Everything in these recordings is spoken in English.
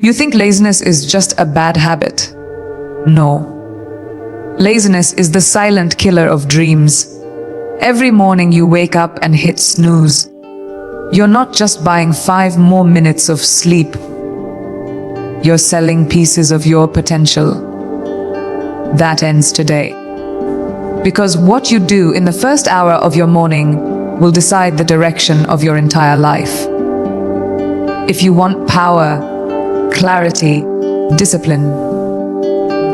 You think laziness is just a bad habit. No. Laziness is the silent killer of dreams. Every morning you wake up and hit snooze. You're not just buying 5 more minutes of sleep. You're selling pieces of your potential. That ends today. Because what you do in the first hour of your morning will decide the direction of your entire life. If you want power, clarity, discipline,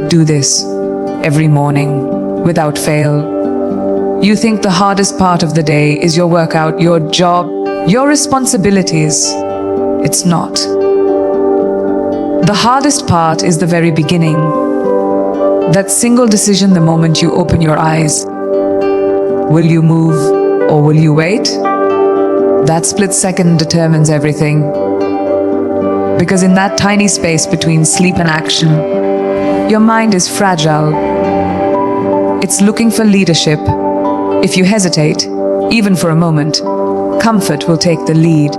do this every morning without fail. You think the hardest part of the day is your workout, your job, your responsibilities. It's not. The hardest part is the very beginning. That single decision the moment you open your eyes. Will you move or will you wait? That split second determines everything. Because in that tiny space between sleep and action, your mind is fragile. It's looking for leadership. If you hesitate, even for a moment, comfort will take the lead.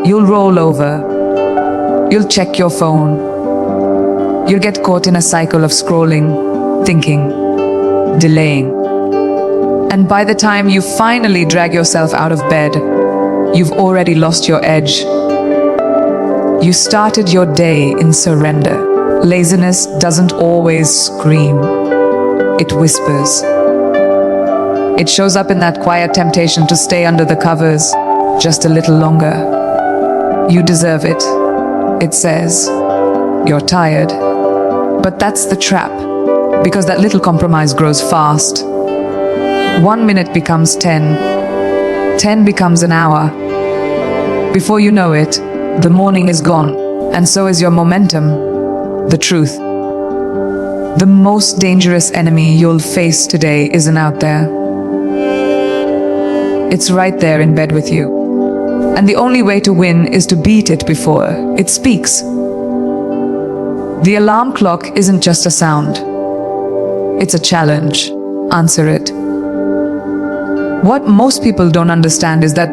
You'll roll over. You'll check your phone. You'll get caught in a cycle of scrolling, thinking, delaying. And by the time you finally drag yourself out of bed, you've already lost your edge. You started your day in surrender. Laziness doesn't always scream. It whispers. It shows up in that quiet temptation to stay under the covers just a little longer. You deserve it. It says, you're tired. But that's the trap, because that little compromise grows fast. 1 minute becomes 10. 10 becomes an hour. Before you know it, the morning is gone, and so is your momentum, the truth. The most dangerous enemy you'll face today isn't out there. It's right there in bed with you. And the only way to win is to beat it before it speaks. The alarm clock isn't just a sound. It's a challenge. Answer it. What most people don't understand is that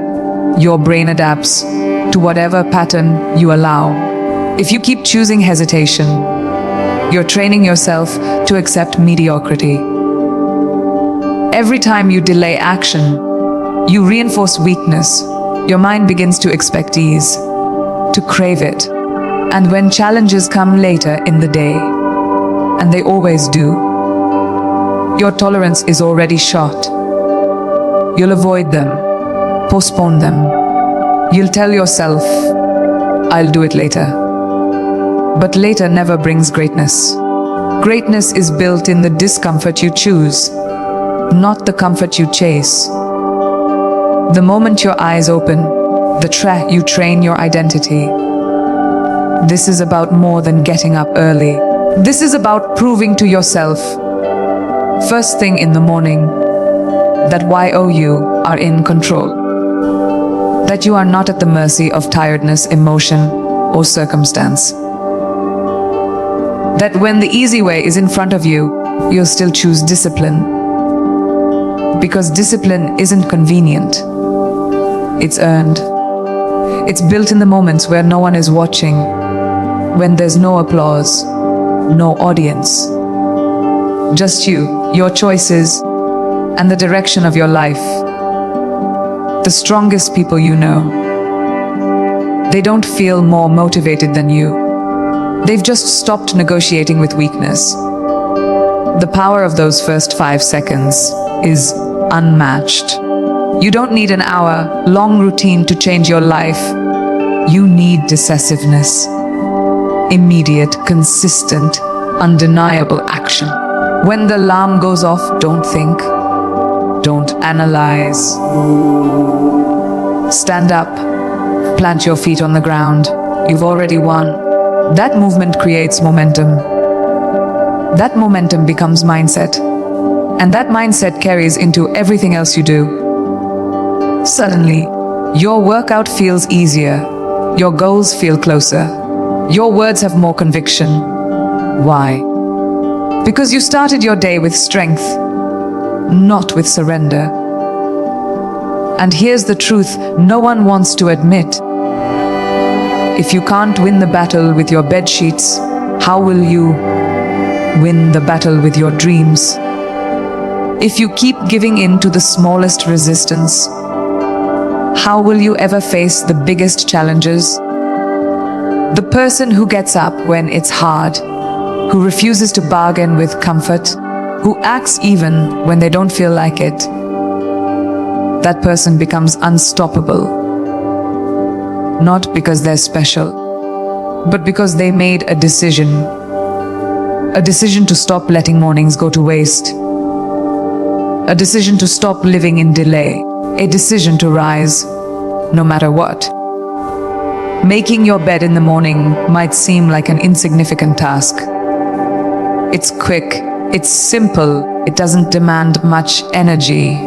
your brain adapts to whatever pattern you allow. If you keep choosing hesitation, you're training yourself to accept mediocrity. Every time you delay action, you reinforce weakness. Your mind begins to expect ease, to crave it. And when challenges come later in the day, and they always do, your tolerance is already shot. You'll avoid them, postpone them. You'll tell yourself, I'll do it later. But later never brings greatness. Greatness is built in the discomfort you choose, not the comfort you chase. The moment your eyes open, you train your identity. This is about more than getting up early. This is about proving to yourself, first thing in the morning, that you are in control. That you are not at the mercy of tiredness, emotion, or circumstance. That when the easy way is in front of you, you'll still choose discipline. Because discipline isn't convenient. It's earned. It's built in the moments where no one is watching, when there's no applause, no audience. Just you, your choices, and the direction of your life. The strongest people you know, they don't feel more motivated than you. They've just stopped negotiating with weakness. The power of those first 5 seconds is unmatched. You don't need an hour-long routine to change your life. You need decisiveness. Immediate, consistent, undeniable action. When the alarm goes off, don't think. Don't analyze. Stand up. Plant your feet on the ground. You've already won. That movement creates momentum. That momentum becomes mindset. And that mindset carries into everything else you do. Suddenly, your workout feels easier. Your goals feel closer. Your words have more conviction. Why? Because you started your day with strength, not with surrender. And here's the truth no one wants to admit. If you can't win the battle with your bed sheets, how will you win the battle with your dreams? If you keep giving in to the smallest resistance, how will you ever face the biggest challenges? The person who gets up when it's hard, who refuses to bargain with comfort, who acts even when they don't feel like it, that person becomes unstoppable. Not because they're special, but because they made a decision. A decision to stop letting mornings go to waste. A decision to stop living in delay. A decision to rise, no matter what. Making your bed in the morning might seem like an insignificant task. It's quick, it's simple, it doesn't demand much energy.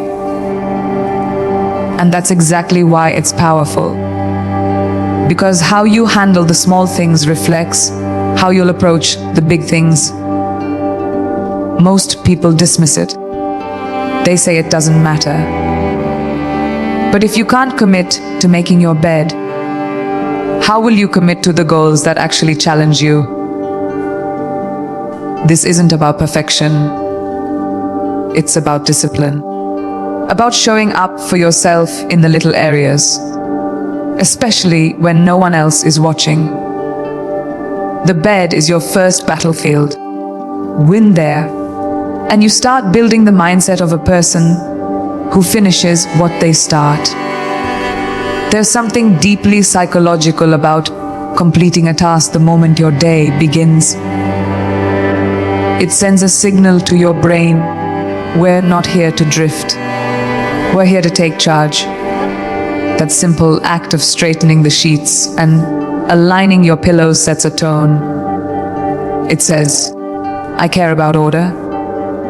And that's exactly why it's powerful. Because how you handle the small things reflects how you'll approach the big things. Most people dismiss it. They say it doesn't matter. But if you can't commit to making your bed, how will you commit to the goals that actually challenge you? This isn't about perfection. It's about discipline. About showing up for yourself in the little areas, especially when no one else is watching. The bed is your first battlefield. Win there, and you start building the mindset of a person who finishes what they start. There's something deeply psychological about completing a task the moment your day begins. It sends a signal to your brain, we're not here to drift. We're here to take charge. That simple act of straightening the sheets and aligning your pillows sets a tone. It says, I care about order.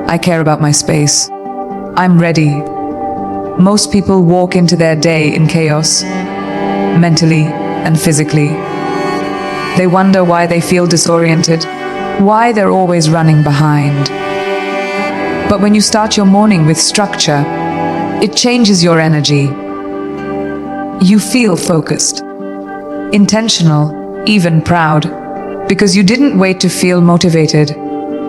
I care about my space. I'm ready. Most people walk into their day in chaos, mentally and physically. They wonder why they feel disoriented, why they're always running behind. But when you start your morning with structure, it changes your energy. You feel focused, intentional, even proud, because you didn't wait to feel motivated.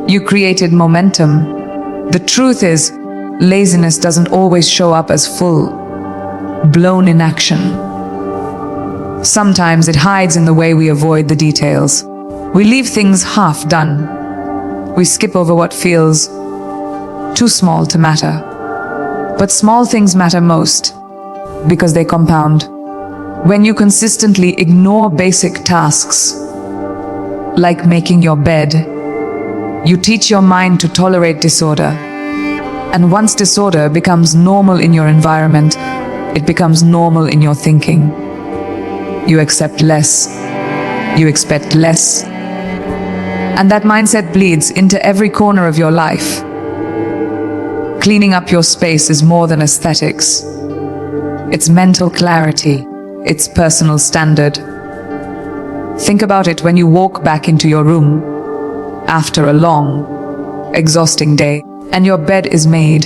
You created momentum. The truth is, laziness doesn't always show up as full-blown inaction. Sometimes it hides in the way we avoid the details. We leave things half done. We skip over what feels too small to matter. But small things matter most because they compound. When you consistently ignore basic tasks, like making your bed, you teach your mind to tolerate disorder. And once disorder becomes normal in your environment, it becomes normal in your thinking. You accept less. You expect less. And that mindset bleeds into every corner of your life. Cleaning up your space is more than aesthetics. It's mental clarity. It's personal standard. Think about it when you walk back into your room after a long, exhausting day, and your bed is made.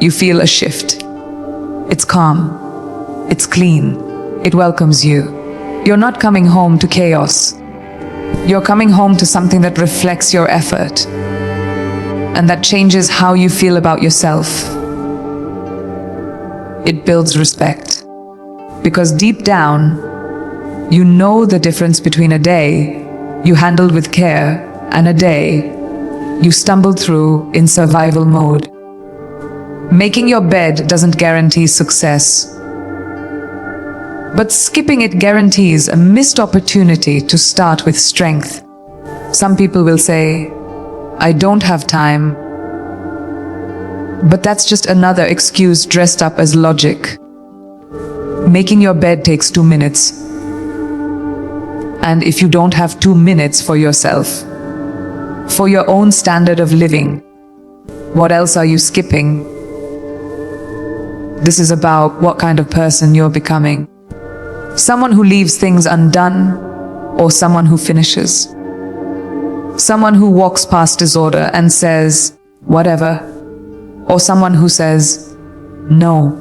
You feel a shift. It's calm. It's clean. It welcomes you. You're not coming home to chaos. You're coming home to something that reflects your effort and that changes how you feel about yourself. It builds respect. Because deep down, you know the difference between a day you handled with care and a day you stumbled through in survival mode. Making your bed doesn't guarantee success, but skipping it guarantees a missed opportunity to start with strength. Some people will say, I don't have time. But that's just another excuse dressed up as logic. Making your bed takes 2 minutes. And if you don't have 2 minutes for yourself, for your own standard of living, what else are you skipping? This is about what kind of person you're becoming. Someone who leaves things undone, or someone who finishes. Someone who walks past disorder and says, whatever. Or someone who says, no,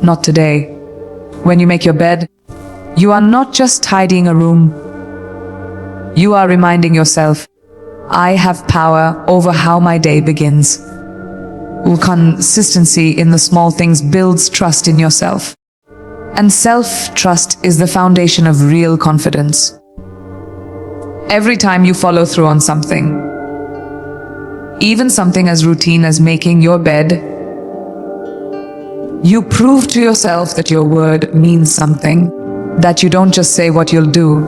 not today. When you make your bed, You are not just tidying a room. You are reminding yourself, I have power over how my day begins. Consistency in the small things builds trust in yourself. And self-trust is the foundation of real confidence. Every time you follow through on something, even something as routine as making your bed, you prove to yourself that your word means something, that you don't just say what you'll do,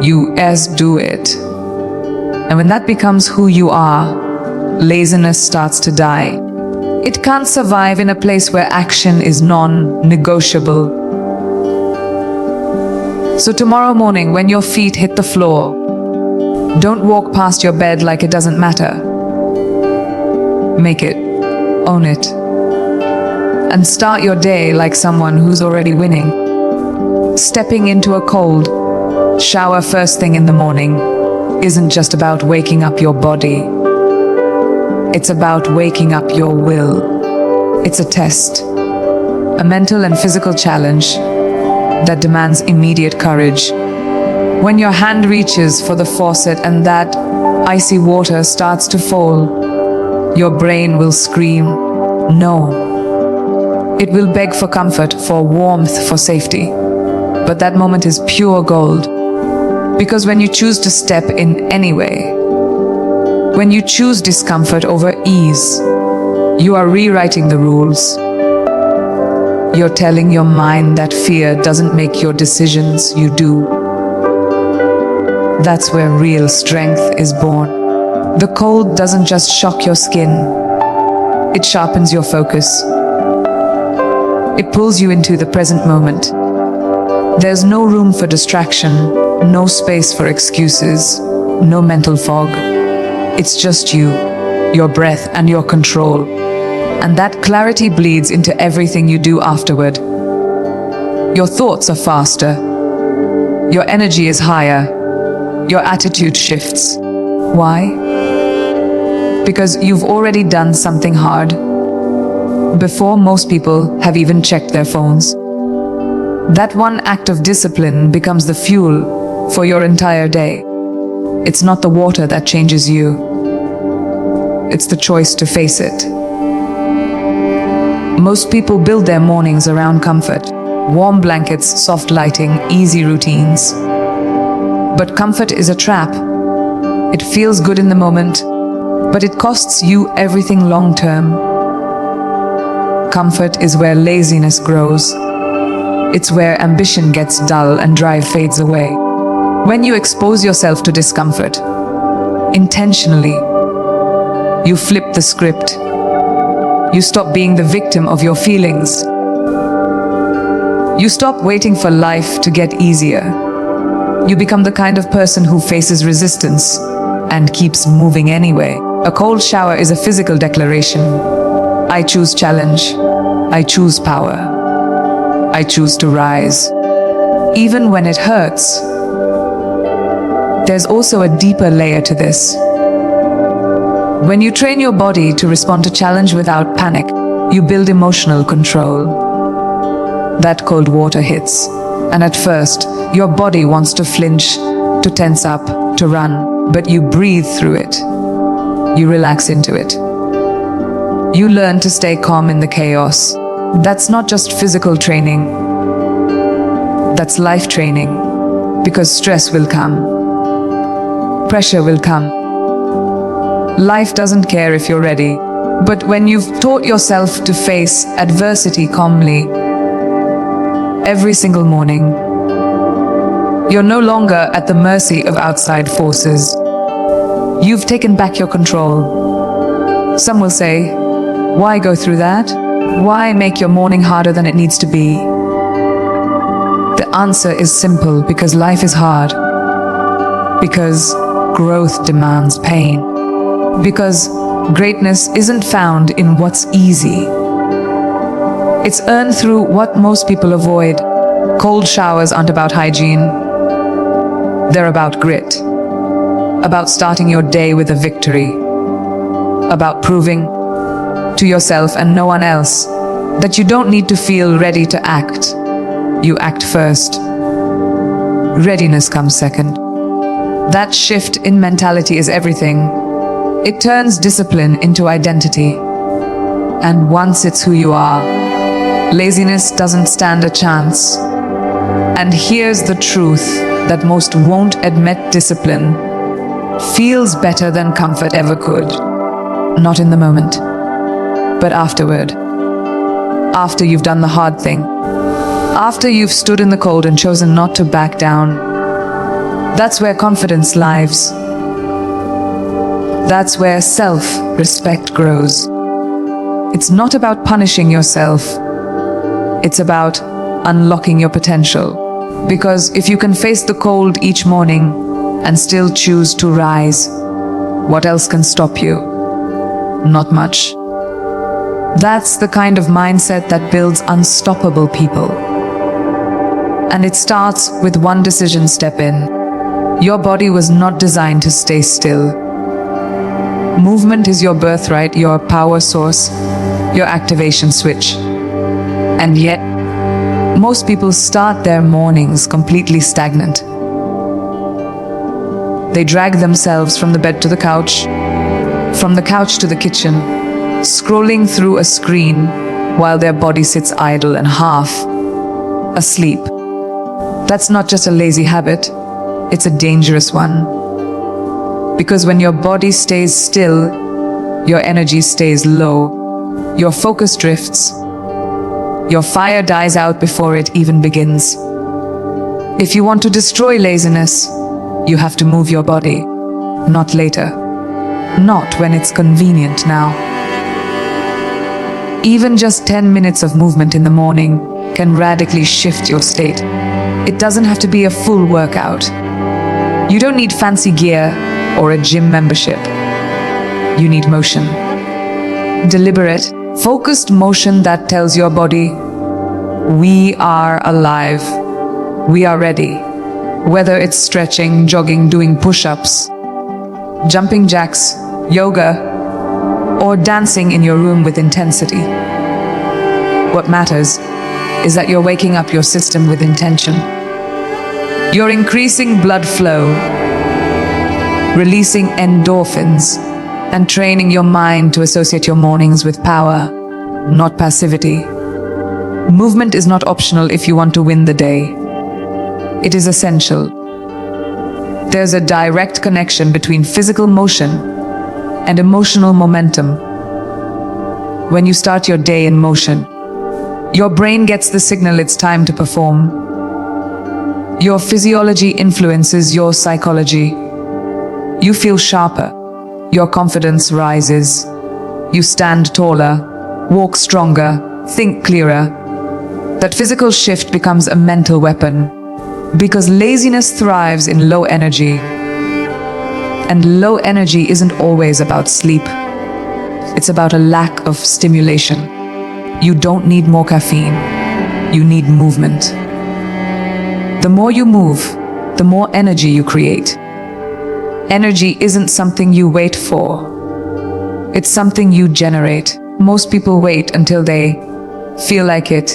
you do it. And when that becomes who you are, laziness starts to die. It can't survive in a place where action is non-negotiable. So tomorrow morning, when your feet hit the floor, don't walk past your bed like it doesn't matter. Make it, own it, and start your day like someone who's already winning. Stepping into a cold shower first thing in the morning isn't just about waking up your body. It's about waking up your will. It's a test, a mental and physical challenge that demands immediate courage. When your hand reaches for the faucet and that icy water starts to fall, your brain will scream, no. It will beg for comfort, for warmth, for safety. But that moment is pure gold. Because when you choose to step in anyway, when you choose discomfort over ease, you are rewriting the rules. You're telling your mind that fear doesn't make your decisions, you do. That's where real strength is born. The cold doesn't just shock your skin, it sharpens your focus. It pulls you into the present moment. There's no room for distraction, no space for excuses, no mental fog. It's just you, your breath, and your control. And that clarity bleeds into everything you do afterward. Your thoughts are faster. Your energy is higher. Your attitude shifts. Why? Because you've already done something hard before most people have even checked their phones. That one act of discipline becomes the fuel for your entire day. It's not the water that changes you. It's the choice to face it. Most people build their mornings around comfort. Warm blankets, soft lighting, easy routines. But comfort is a trap. It feels good in the moment, but it costs you everything long term. Comfort is where laziness grows. It's where ambition gets dull and drive fades away. When you expose yourself to discomfort, intentionally, you flip the script. You stop being the victim of your feelings. You stop waiting for life to get easier. You become the kind of person who faces resistance and keeps moving anyway. A cold shower is a physical declaration. I choose challenge. I choose power. I choose to rise. Even when it hurts. There's also a deeper layer to this. When you train your body to respond to challenge without panic, you build emotional control. That cold water hits, and at first, your body wants to flinch, to tense up, to run, but you breathe through it. You relax into it. You learn to stay calm in the chaos. That's not just physical training. That's life training, because stress will come. Pressure will come. Life doesn't care if you're ready. But when you've taught yourself to face adversity calmly, every single morning, you're no longer at the mercy of outside forces. You've taken back your control. Some will say, why go through that? Why make your morning harder than it needs to be? The answer is simple, because life is hard. Because growth demands pain. Because greatness isn't found in what's easy. It's earned through what most people avoid. Cold showers aren't about hygiene. They're about grit. About starting your day with a victory. About proving to yourself and no one else that you don't need to feel ready to act. you act first. Readiness comes second. That shift in mentality is everything. It turns discipline into identity. And once it's who you are, laziness doesn't stand a chance. And here's the truth that most won't admit: discipline feels better than comfort ever could. Not in the moment, but afterward. After you've done the hard thing. After you've stood in the cold and chosen not to back down. That's where confidence lives. That's where self-respect grows. It's not about punishing yourself. It's about unlocking your potential. Because if you can face the cold each morning and still choose to rise, what else can stop you? Not much. That's the kind of mindset that builds unstoppable people. And it starts with one decision: step in. Your body was not designed to stay still. Movement is your birthright, your power source, your activation switch. And yet, most people start their mornings completely stagnant. They drag themselves from the bed to the couch, from the couch to the kitchen, scrolling through a screen while their body sits idle and half asleep. That's not just a lazy habit, it's a dangerous one. Because when your body stays still, your energy stays low, your focus drifts, your fire dies out before it even begins. If you want to destroy laziness, you have to move your body, not later, not when it's convenient now. Even just 10 minutes of movement in the morning can radically shift your state. It doesn't have to be a full workout. You don't need fancy gear or a gym membership. You need motion. Deliberate, focused motion that tells your body, we are alive. We are ready. Whether it's stretching, jogging, doing push-ups, jumping jacks, yoga, or dancing in your room with intensity. What matters is that you're waking up your system with intention. You're increasing blood flow, releasing endorphins, and training your mind to associate your mornings with power, not passivity. Movement is not optional if you want to win the day. It is essential. There's a direct connection between physical motion and emotional momentum. When you start your day in motion, your brain gets the signal it's time to perform. Your physiology influences your psychology. You feel sharper. Your confidence rises. You stand taller, walk stronger, think clearer. That physical shift becomes a mental weapon. Because laziness thrives in low energy. And low energy isn't always about sleep. It's about a lack of stimulation. You don't need more caffeine. You need movement. The more you move, the more energy you create. Energy isn't something you wait for. It's something you generate. Most people wait until they feel like it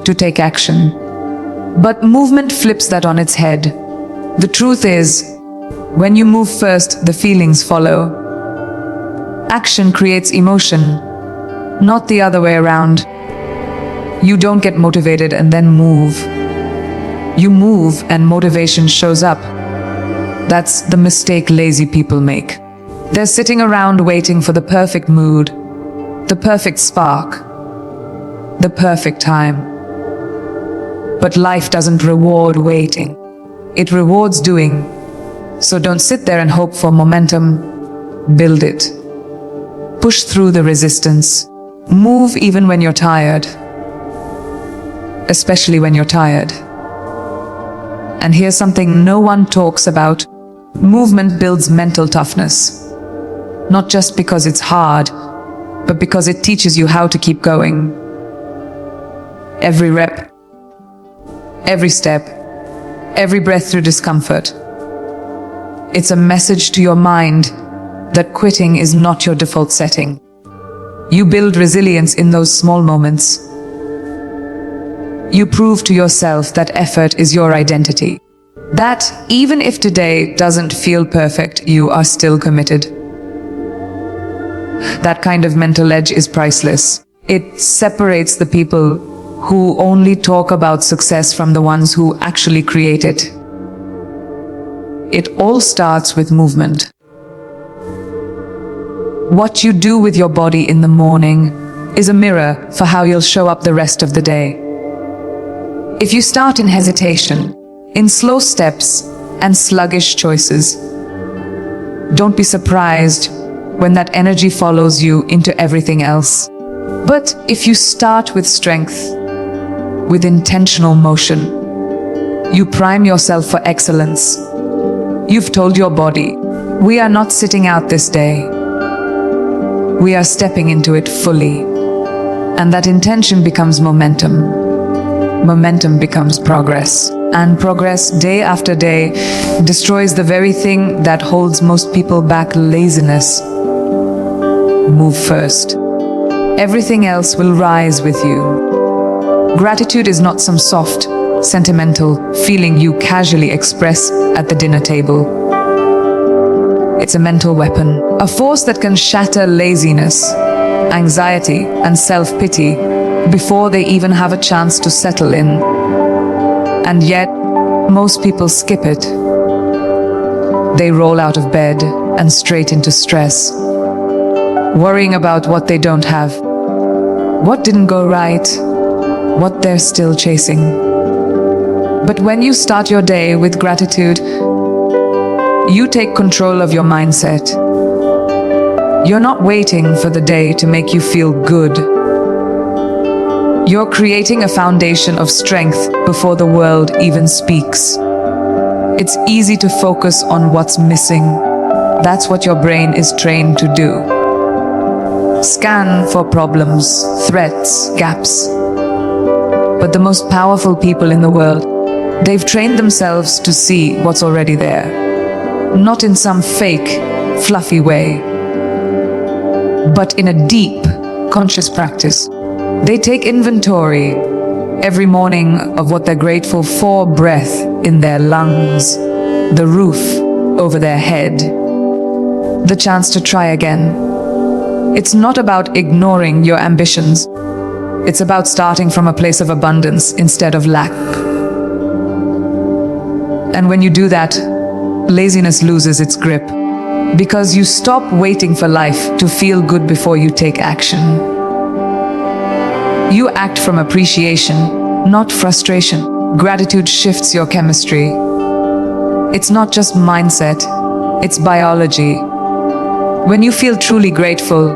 to take action. But movement flips that on its head. The truth is, when you move first, the feelings follow. Action creates emotion, not the other way around. You don't get motivated and then move. You move and motivation shows up. That's the mistake lazy people make. They're sitting around waiting for the perfect mood, the perfect spark, the perfect time. But life doesn't reward waiting. It rewards doing. So don't sit there and hope for momentum. Build it. Push through the resistance. Move even when you're tired. Especially when you're tired. And here's something no one talks about. Movement builds mental toughness. Not just because it's hard, but because it teaches you how to keep going. Every rep, every step, every breath through discomfort. It's a message to your mind that quitting is not your default setting. You build resilience in those small moments. You prove to yourself that effort is your identity. That even if today doesn't feel perfect, you are still committed. That kind of mental edge is priceless. It separates the people who only talk about success from the ones who actually create it. It all starts with movement. What you do with your body in the morning is a mirror for how you'll show up the rest of the day. If you start in hesitation, in slow steps and sluggish choices, don't be surprised when that energy follows you into everything else. But if you start with strength, with intentional motion, you prime yourself for excellence. You've told your body, we are not sitting out this day. We are stepping into it fully. And that intention becomes momentum. Momentum becomes progress. And progress, day after day, destroys the very thing that holds most people back: laziness. Move first. Everything else will rise with you. Gratitude is not some soft, sentimental feeling you casually express at the dinner table. It's a mental weapon, a force that can shatter laziness, anxiety, and self-pity before they even have a chance to settle in. And yet, most people skip it. They roll out of bed and straight into stress, worrying about what they don't have, what didn't go right, what they're still chasing. But when you start your day with gratitude, you take control of your mindset. You're not waiting for the day to make you feel good. You're creating a foundation of strength before the world even speaks. It's easy to focus on what's missing. That's what your brain is trained to do. Scan for problems, threats, gaps. But the most powerful people in the world, they've trained themselves to see what's already there. Not in some fake, fluffy way, but in a deep, conscious practice. They take inventory every morning of what they're grateful for: breath in their lungs, the roof over their head, the chance to try again. It's not about ignoring your ambitions. It's about starting from a place of abundance instead of lack. And when you do that, laziness loses its grip, because you stop waiting for life to feel good before you take action. You act from appreciation, not frustration. Gratitude shifts your chemistry. It's not just mindset, it's biology. When you feel truly grateful,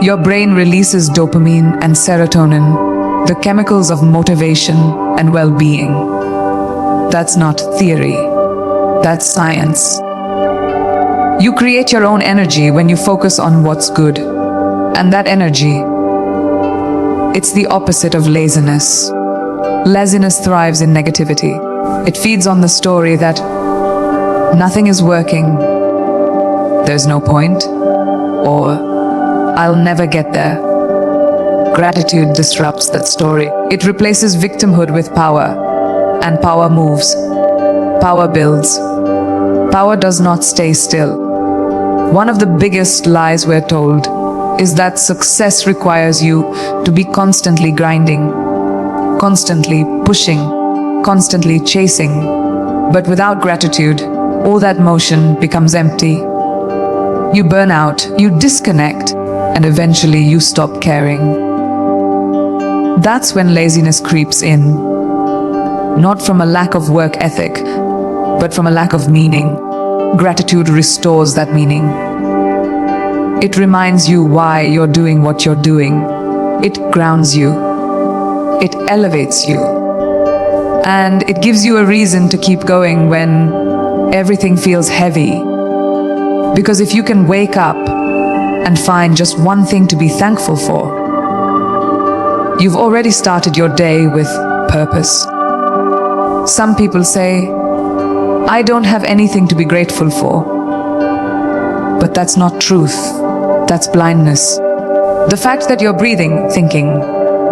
your brain releases dopamine and serotonin, the chemicals of motivation and well-being. That's not theory. That's science. You create your own energy when you focus on what's good. And that energy, it's the opposite of laziness. Laziness thrives in negativity. It feeds on the story that nothing is working, there's no point, or I'll never get there. Gratitude disrupts that story. It replaces victimhood with power, and power moves. Power builds. Power does not stay still. One of the biggest lies we're told is that success requires you to be constantly grinding, constantly pushing, constantly chasing. But without gratitude, all that motion becomes empty. You burn out, you disconnect, and eventually you stop caring. That's when laziness creeps in. Not from a lack of work ethic, but from a lack of meaning. Gratitude restores that meaning. It reminds you why you're doing what you're doing. It grounds you. It elevates you. And it gives you a reason to keep going when everything feels heavy. Because if you can wake up and find just one thing to be thankful for, you've already started your day with purpose. Some people say, I don't have anything to be grateful for. But that's not truth. That's blindness. The fact that you're breathing, thinking,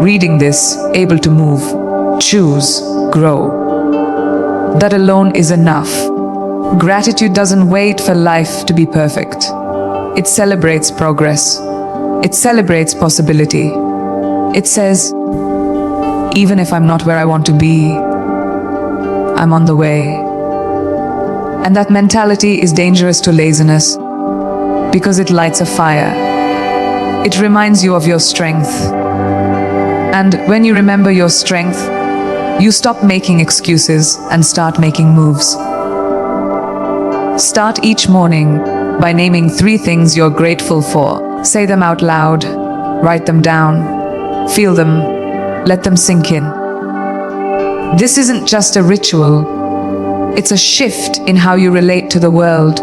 reading this, able to move, choose, grow. That alone is enough. Gratitude doesn't wait for life to be perfect. It celebrates progress. It celebrates possibility. It says, even if I'm not where I want to be, I'm on the way. And that mentality is dangerous to laziness because it lights a fire. It reminds you of your strength. And when you remember your strength, you stop making excuses and start making moves. Start each morning by naming 3 things you're grateful for. Say them out loud, write them down, feel them, let them sink in. This isn't just a ritual, it's a shift in how you relate to the world.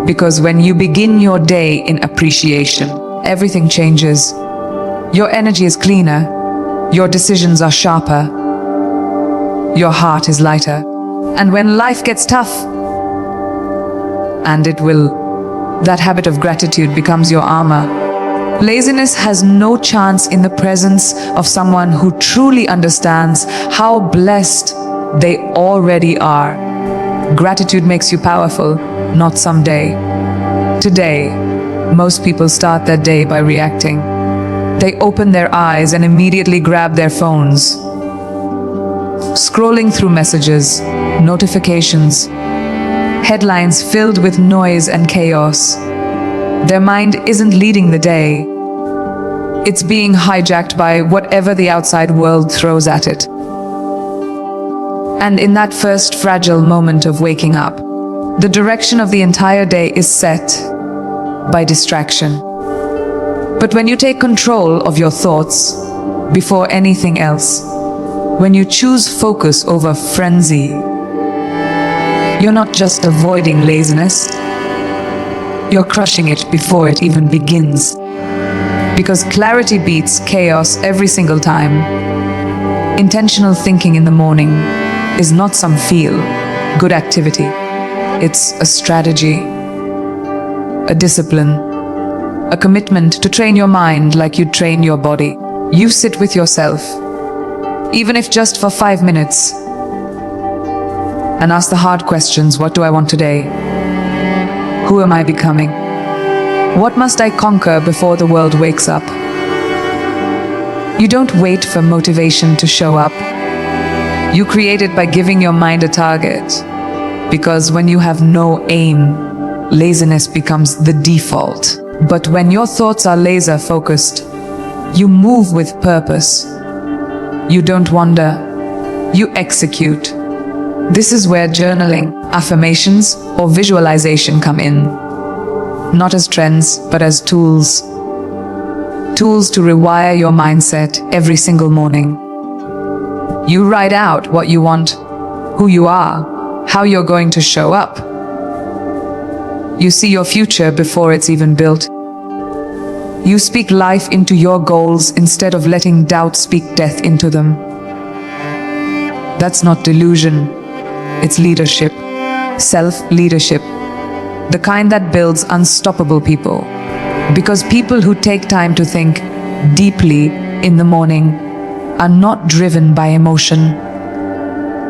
Because when you begin your day in appreciation, everything changes. Your energy is cleaner, your decisions are sharper, your heart is lighter. And when life gets tough, and it will, that habit of gratitude becomes your armor. Laziness has no chance in the presence of someone who truly understands how blessed they already are. Gratitude makes you powerful, not someday. Today, most people start their day by reacting. They open their eyes and immediately grab their phones, scrolling through messages, notifications, headlines filled with noise and chaos. Their mind isn't leading the day. It's being hijacked by whatever the outside world throws at it. And in that first fragile moment of waking up, the direction of the entire day is set by distraction. But when you take control of your thoughts before anything else, when you choose focus over frenzy, you're not just avoiding laziness, you're crushing it before it even begins. Because clarity beats chaos every single time. Intentional thinking in the morning is not some feel-good activity. It's a strategy, a discipline, a commitment to train your mind like you train your body. You sit with yourself, even if just for 5 minutes, and ask the hard questions. What do I want today? Who am I becoming? What must I conquer before the world wakes up? You don't wait for motivation to show up. You create it by giving your mind a target. Because when you have no aim, laziness becomes the default. But when your thoughts are laser focused, you move with purpose. You don't wander, you execute. This is where journaling, affirmations, or visualization come in. Not as trends, but as tools. Tools to rewire your mindset every single morning. You write out what you want, who you are, how you're going to show up. You see your future before it's even built. You speak life into your goals instead of letting doubt speak death into them. That's not delusion, it's leadership. Self-leadership. The kind that builds unstoppable people. Because people who take time to think deeply in the morning are not driven by emotion.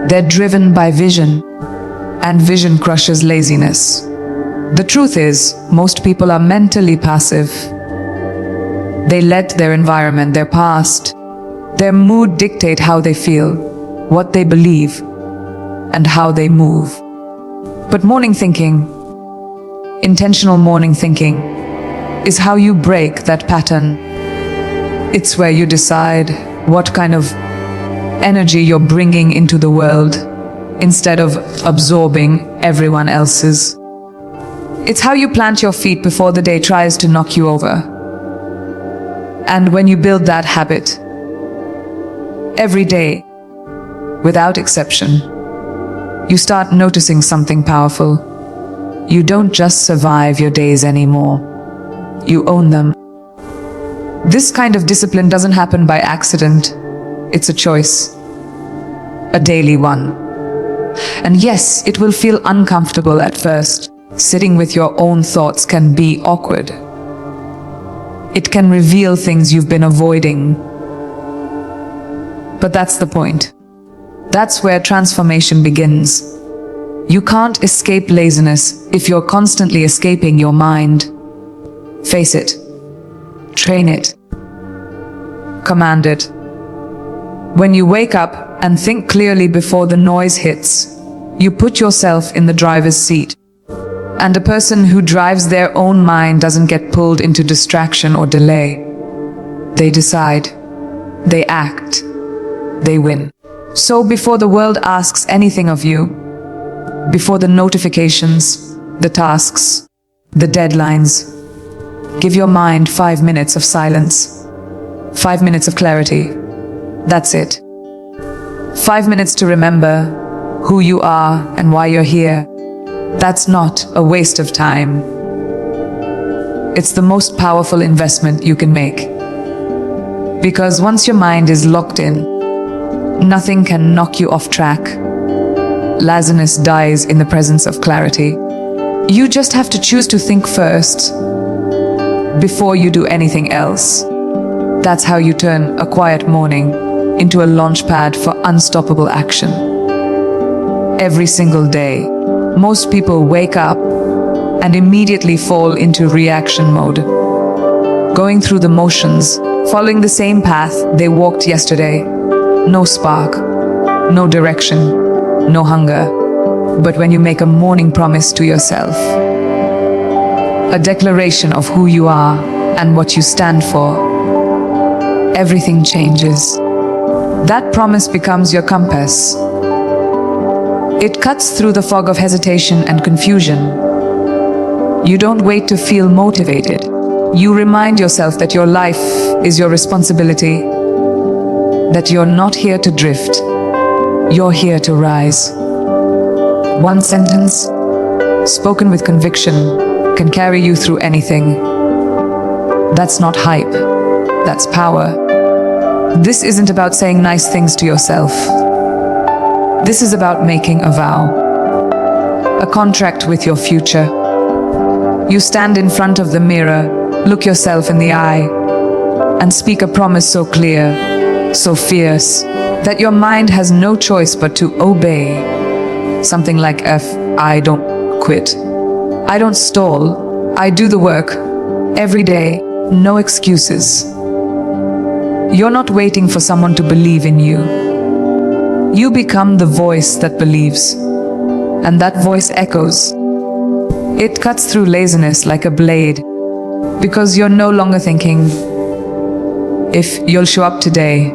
They're driven by vision. And vision crushes laziness. The truth is, most people are mentally passive. They let their environment, their past, their mood dictate how they feel, what they believe, and how they move. But morning thinking, intentional morning thinking, is how you break that pattern. It's where you decide what kind of energy you're bringing into the world instead of absorbing everyone else's. It's how you plant your feet before the day tries to knock you over. And when you build that habit, every day, without exception, you start noticing something powerful. You don't just survive your days anymore. You own them. This kind of discipline doesn't happen by accident. It's a choice. A daily one. And yes, it will feel uncomfortable at first. Sitting with your own thoughts can be awkward. It can reveal things you've been avoiding. But that's the point. That's where transformation begins. You can't escape laziness if you're constantly escaping your mind. Face it. Train it. Command it. When you wake up and think clearly before the noise hits, you put yourself in the driver's seat. And a person who drives their own mind doesn't get pulled into distraction or delay. They decide. They act. They win. So before the world asks anything of you, before the notifications, the tasks, the deadlines, give your mind 5 minutes of silence. 5 minutes of clarity. That's it. 5 minutes to remember who you are and why you're here. That's not a waste of time. It's the most powerful investment you can make. Because once your mind is locked in, nothing can knock you off track. Laziness dies in the presence of clarity. You just have to choose to think first before you do anything else. That's how you turn a quiet morning into a launch pad for unstoppable action. Every single day, most people wake up and immediately fall into reaction mode, going through the motions, following the same path they walked yesterday. No spark, no direction, no hunger. But when you make a morning promise to yourself, a declaration of who you are and what you stand for, everything changes. That promise becomes your compass. It cuts through the fog of hesitation and confusion. You don't wait to feel motivated. You remind yourself that your life is your responsibility, that you're not here to drift. You're here to rise. One sentence, spoken with conviction, can carry you through anything. That's not hype. That's power. This isn't about saying nice things to yourself. This is about making a vow, a contract with your future. You stand in front of the mirror, look yourself in the eye, and speak a promise so clear, so fierce, that your mind has no choice but to obey. Something like I don't quit. I don't stall. I do the work. Every day, no excuses. You're not waiting for someone to believe in you. You become the voice that believes, and that voice echoes. It cuts through laziness like a blade, because you're no longer thinking, if you'll show up today.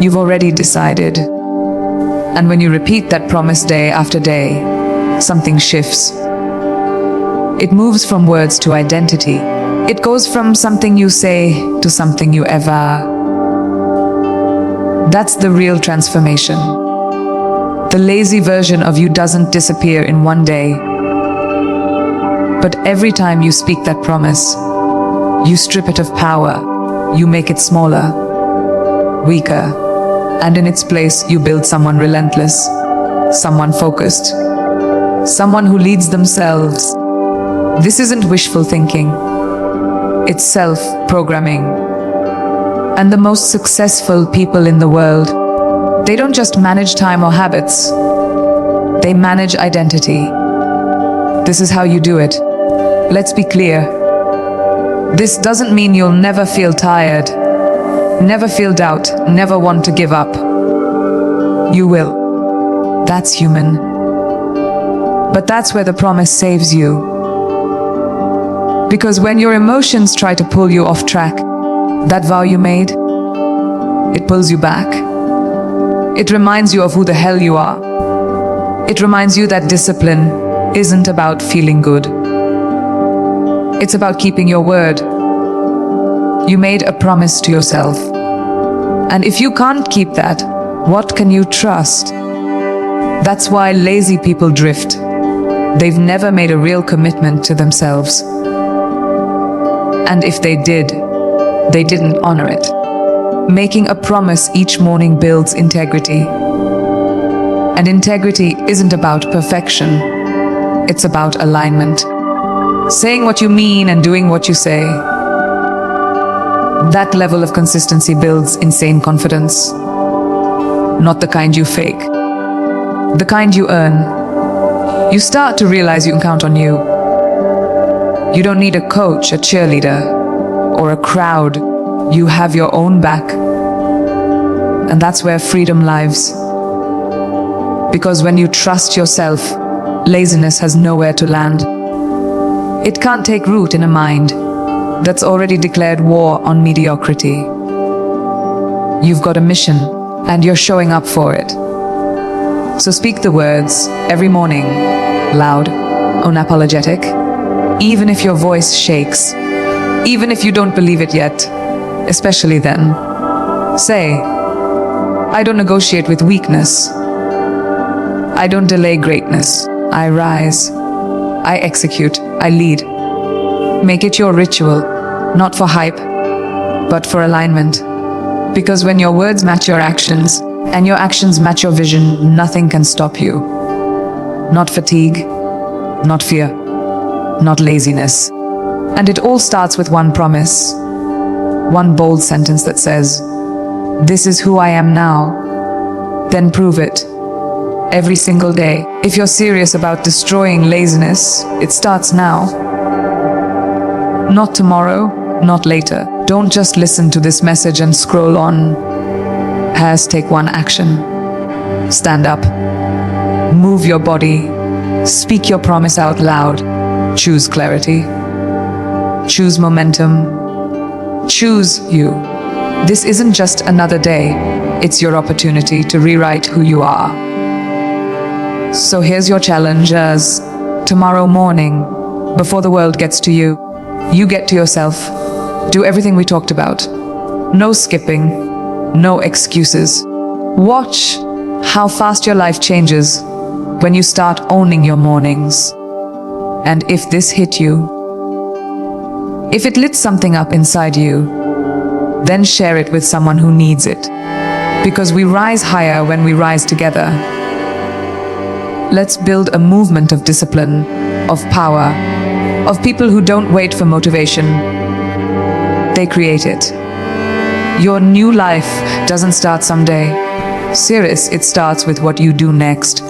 You've already decided. And when you repeat that promise day after day, something shifts. It moves from words to identity. It goes from something you say to something you ever. That's the real transformation. The lazy version of you doesn't disappear in one day. But every time you speak that promise, you strip it of power. You make it smaller, weaker, and in its place you build someone relentless, someone focused, someone who leads themselves. This isn't wishful thinking. It's self-programming. And the most successful people in the world, they don't just manage time or habits. They manage identity. This is how you do it. Let's be clear. This doesn't mean you'll never feel tired, never feel doubt, never want to give up. You will. That's human. But that's where the promise saves you. Because when your emotions try to pull you off track, that vow you made, it pulls you back. It reminds you of who the hell you are. It reminds you that discipline isn't about feeling good. It's about keeping your word. You made a promise to yourself. And if you can't keep that, what can you trust? That's why lazy people drift. They've never made a real commitment to themselves. And if they did, they didn't honor it. Making a promise each morning builds integrity. And integrity isn't about perfection. It's about alignment. Saying what you mean and doing what you say. That level of consistency builds insane confidence. not the kind you fake, the kind you earn. You start to realize you can count on you. You don't need a coach, a cheerleader, or a crowd. You have your own back. And that's where freedom lives. Because when you trust yourself, laziness has nowhere to land. It can't take root in a mind that's already declared war on mediocrity. You've got a mission, and you're showing up for it. So speak the words every morning, loud, unapologetic, even if your voice shakes, even if you don't believe it yet, especially then. Say, I don't negotiate with weakness. I don't delay greatness. I rise. I execute. I lead. Make it your ritual, not for hype, but for alignment. Because when your words match your actions, and your actions match your vision, nothing can stop you. Not fatigue, not fear, not laziness. And it all starts with one promise, one bold sentence that says, "This is who I am now." Then prove it. Every single day. If you're serious about destroying laziness, it starts now. Not tomorrow, not later. Don't just listen to this message and scroll on. Take one action. Stand up. Move your body. Speak your promise out loud. Choose clarity. Choose momentum. Choose you. This isn't just another day. It's your opportunity to rewrite who you are. So here's your challenge as tomorrow morning, before the world gets to you, you get to yourself. Do everything we talked about. No skipping, no excuses. Watch how fast your life changes when you start owning your mornings. And if this hit you, if it lit something up inside you, then share it with someone who needs it. Because we rise higher when we rise together. Let's build a movement of discipline, of power, of people who don't wait for motivation. They create it. Your new life doesn't start someday. Serious, it starts with what you do next.